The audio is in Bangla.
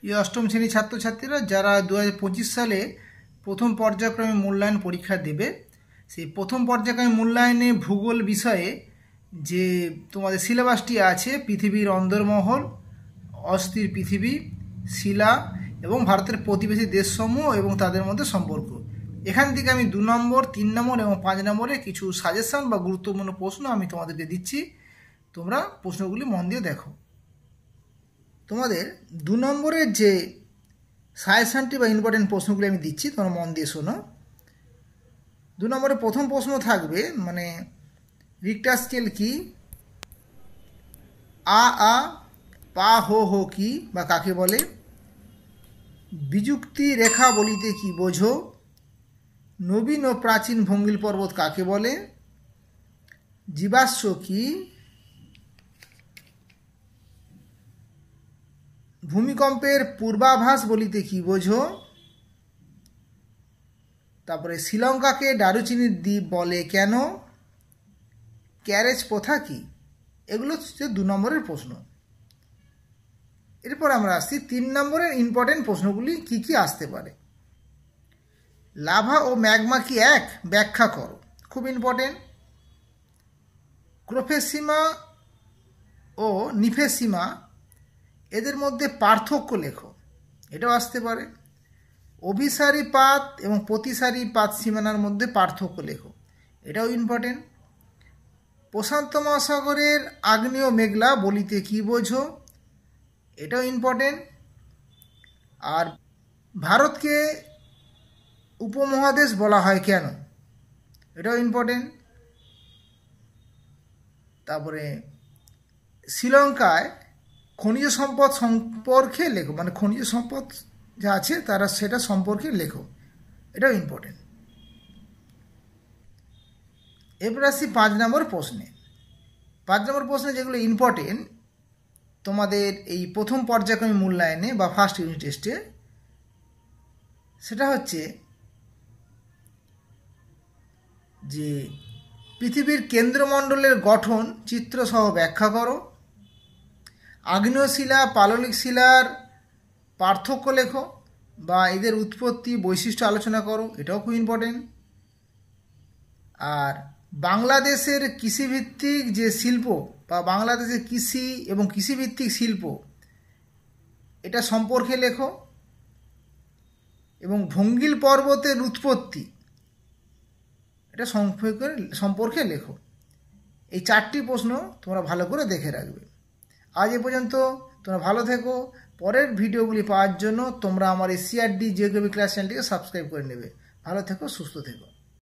প্রিয় অষ্টম শ্রেণীর ছাত্রছাত্রীরা যারা 2025 সালে প্রথম পর্যায়ক্রমে মূল্যায়ন পরীক্ষা দেবে, সেই প্রথম পর্যায়ক্রমে মূল্যায়নে ভূগোল বিষয়ে যে তোমাদের সিলেবাসটি আছে, পৃথিবীর অন্দরমহল, অস্থির পৃথিবী, শিলা এবং ভারতের প্রতিবেশী দেশসমূহ এবং তাদের মধ্যে সম্পর্ক, এখান থেকে আমি 2 নম্বর, 3 নম্বর এবং 5 নম্বরে কিছু সাজেশন বা গুরুত্বপূর্ণ প্রশ্ন আমি তোমাদেরকে দিচ্ছি। তোমরা প্রশ্নগুলি মন দিয়ে দেখো। তোমাদের 2 নম্বরের যে সাজেশনটি বা ইম্পর্টেন্ট প্রশ্নগুলি আমি দিচ্ছি, তোমরা মন দিয়ে শোনো। 2 নম্বরে প্রথম প্রশ্ন থাকবে, মানে রিক্টার স্কেল কি, আ আ পা হো হো কি বা কাকে বলে, বিযুক্তি রেখা বলিতে কি বোঝো, নবীন ও প্রাচীন ভঙ্গিল পর্বত কাকে বলে, জীবাশ্ম কি, ভূমিকম্পের পূর্বাভাস বলিতে কি বোঝো, তারপরে শ্রীলঙ্কাকে দারুচিনির দ্বীপ বলে কেন, ক্যারেজ প্রথা কি। এগুলো হচ্ছে 2 নম্বরের প্রশ্ন। এরপর আমরা আসছি 3 নম্বরের ইম্পর্টেন্ট প্রশ্নগুলি কি কি আসতে পারে। লাভা ও ম্যাগমা কি এক, ব্যাখ্যা করো, খুব ইম্পর্টেন্ট। ক্রোফেসিমা ও নিফেসিমা এদের মধ্যে পার্থক্য লেখো, এটাও আসতে পারে। অভিসারী পাত এবং প্রতিসারী পাত সীমানার মধ্যে পার্থক্য লেখো, এটাও ইম্পর্টেন্ট। প্রশান্ত মহাসাগরের আগ্নেয় মেঘলা বলিতে কি বোঝো, এটাও ইম্পর্টেন্ট। আর ভারতকে উপমহাদেশ বলা হয় কেন, এটাও ইম্পর্টেন্ট। তারপরে শ্রীলঙ্কায় খনিজ সম্পদ সম্পর্কে লেখো, মানে খনিজ সম্পদ যা আছে তারা সেটা সম্পর্কে লেখো, এটাও ইম্পর্টেন্ট। এরপর আসছি 5 নম্বর প্রশ্নে। 5 নম্বর প্রশ্নে যেগুলো ইম্পর্টেন্ট তোমাদের এই প্রথম পর্যায়ক্রমে মূল্যায়নে বা ফার্স্ট ইউনিট টেস্টে, সেটা হচ্ছে যে পৃথিবীর কেন্দ্রমণ্ডলের গঠন চিত্রসহ ব্যাখ্যা করো, আগ্নেয় শিলা পাললিক শিলার পার্থক্য লেখো বা এদের উৎপত্তি বৈশিষ্ট্য আলোচনা করো, এটাও খুব ইম্পর্টেন্ট। আর বাংলাদেশের কৃষিভিত্তিক যে শিল্প বা বাংলাদেশের কৃষি এবং কৃষিভিত্তিক শিল্প, এটা সম্পর্কে লেখো এবং ভঙ্গিল পর্বতের উৎপত্তি, এটা সম্পর্কে লেখো। এই 4টি প্রশ্ন তোমরা ভালো করে দেখে রাখবে। আজ এ পর্যন্ত, তোমরা ভালো থেকো। পরের ভিডিওগুলি পাওয়ার জন্য তোমরা আমার এই CRD জিওগ্রাফি ক্লাস চ্যানেলটিকে সাবস্ক্রাইব করে নেবে। ভালো থেকো, সুস্থ থেকো।